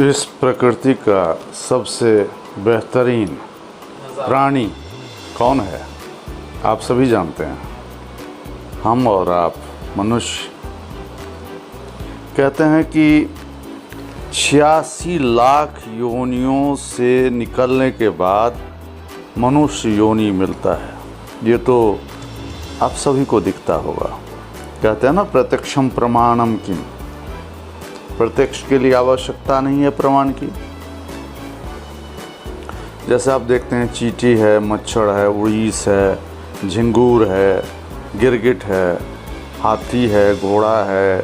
इस प्रकृति का सबसे बेहतरीन प्राणी कौन है? आप सभी जानते हैं। हम और आप मनुष्य। कहते हैं कि 86 लाख योनियों से निकलने के बाद मनुष्य योनि मिलता है। ये तो आप सभी को दिखता होगा। कहते हैं ना, प्रत्यक्षम प्रमाणम किम। प्रत्यक्ष के लिए आवश्यकता नहीं है प्रमाण की। जैसे आप देखते हैं, चींटी है, मच्छर है, उड़ीस है, झिंगूर है, गिरगिट है, हाथी है, घोड़ा है,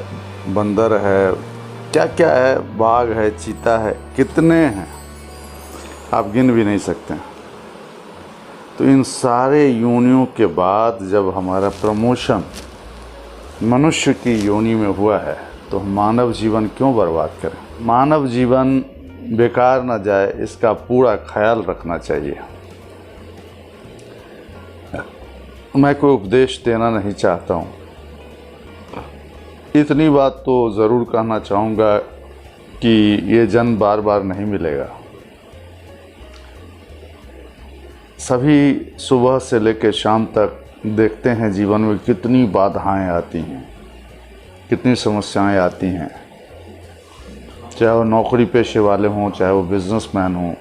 बंदर है, क्या क्या है, बाघ है, चीता है, कितने हैं आप गिन भी नहीं सकते। तो इन सारे योनियों के बाद जब हमारा प्रमोशन मनुष्य की योनि में हुआ है, तो मानव जीवन क्यों बर्बाद करें? मानव जीवन बेकार न जाए, इसका पूरा ख्याल रखना चाहिए। मैं कोई उपदेश देना नहीं चाहता हूँ। इतनी बात तो ज़रूर कहना चाहूँगा कि ये जन्म बार बार नहीं मिलेगा। सभी सुबह से लेकर शाम तक देखते हैं जीवन में कितनी बाधाएं आती हैं, कितनी समस्याएं आती हैं। चाहे वो नौकरी पेशे वाले हों, चाहे वो बिजनेसमैन हों,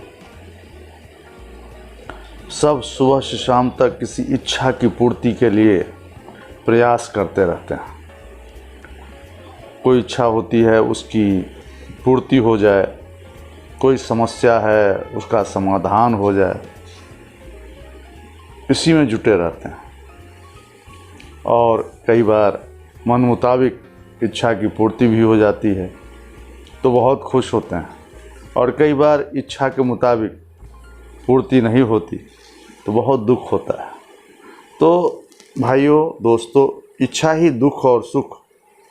सब सुबह से शाम तक किसी इच्छा की पूर्ति के लिए प्रयास करते रहते हैं। कोई इच्छा होती है उसकी पूर्ति हो जाए, कोई समस्या है उसका समाधान हो जाए, इसी में जुटे रहते हैं। और कई बार मन मुताबिक इच्छा की पूर्ति भी हो जाती है तो बहुत खुश होते हैं, और कई बार इच्छा के मुताबिक पूर्ति नहीं होती तो बहुत दुख होता है। तो भाइयों, दोस्तों, इच्छा ही दुख और सुख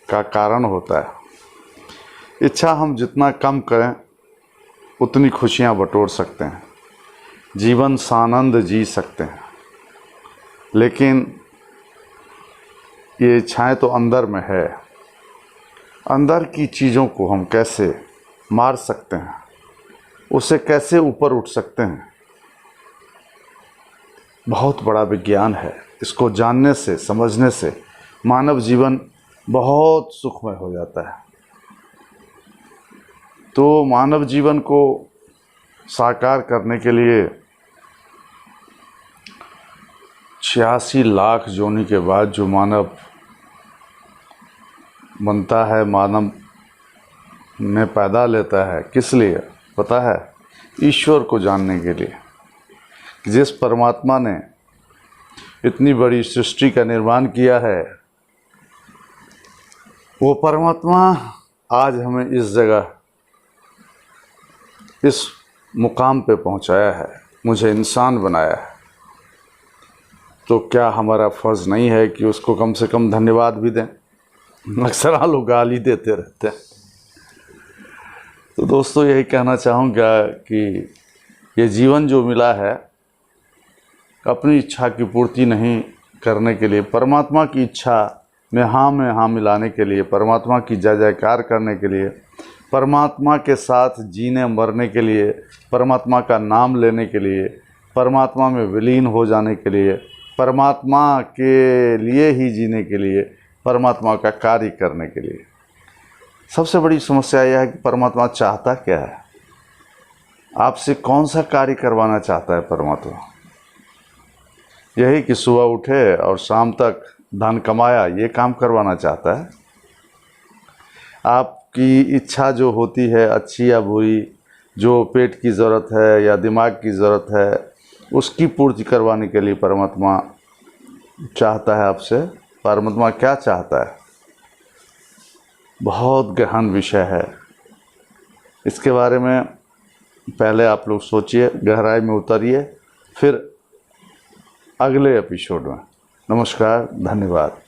का कारण होता है। इच्छा हम जितना कम करें उतनी खुशियां बटोर सकते हैं, जीवन सानंद जी सकते हैं। लेकिन ये इच्छाएं तो अंदर में है। अंदर की चीज़ों को हम कैसे मार सकते हैं, उससे कैसे ऊपर उठ सकते हैं, बहुत बड़ा विज्ञान है। इसको जानने से, समझने से मानव जीवन बहुत सुखमय हो जाता है। तो मानव जीवन को साकार करने के लिए 86 लाख योनि के बाद जो मानव बनता है, मानव में पैदा लेता है, किस लिए पता है? ईश्वर को जानने के लिए। जिस परमात्मा ने इतनी बड़ी सृष्टि का निर्माण किया है, वो परमात्मा आज हमें इस जगह, इस मुकाम पे पहुंचाया है, मुझे इंसान बनाया है। तो क्या हमारा फ़र्ज़ नहीं है कि उसको कम से कम धन्यवाद भी दें? अक्सर लोग गाली देते रहते हैं। तो दोस्तों, यही कहना चाहूँगा कि ये जीवन जो मिला है, अपनी इच्छा की पूर्ति नहीं करने के लिए, परमात्मा की इच्छा में हाँ मिलाने के लिए, परमात्मा की जय जयकार करने के लिए, परमात्मा के साथ जीने मरने के लिए, परमात्मा का नाम लेने के लिए, परमात्मा में विलीन हो जाने के लिए, परमात्मा के लिए ही जीने के लिए, परमात्मा का कार्य करने के लिए। सबसे बड़ी समस्या यह है कि परमात्मा चाहता क्या है? आपसे कौन सा कार्य करवाना चाहता है परमात्मा? यही कि सुबह उठे और शाम तक धन कमाया, ये काम करवाना चाहता है? आपकी इच्छा जो होती है, अच्छी या बुरी, जो पेट की ज़रूरत है या दिमाग की ज़रूरत है, उसकी पूर्ति करवाने के लिए परमात्मा चाहता है आपसे। परमात्मा क्या चाहता है? बहुत गहन विषय है। इसके बारे में पहले आप लोग सोचिए, गहराई में उतरिए, फिर अगले एपिसोड में। नमस्कार, धन्यवाद।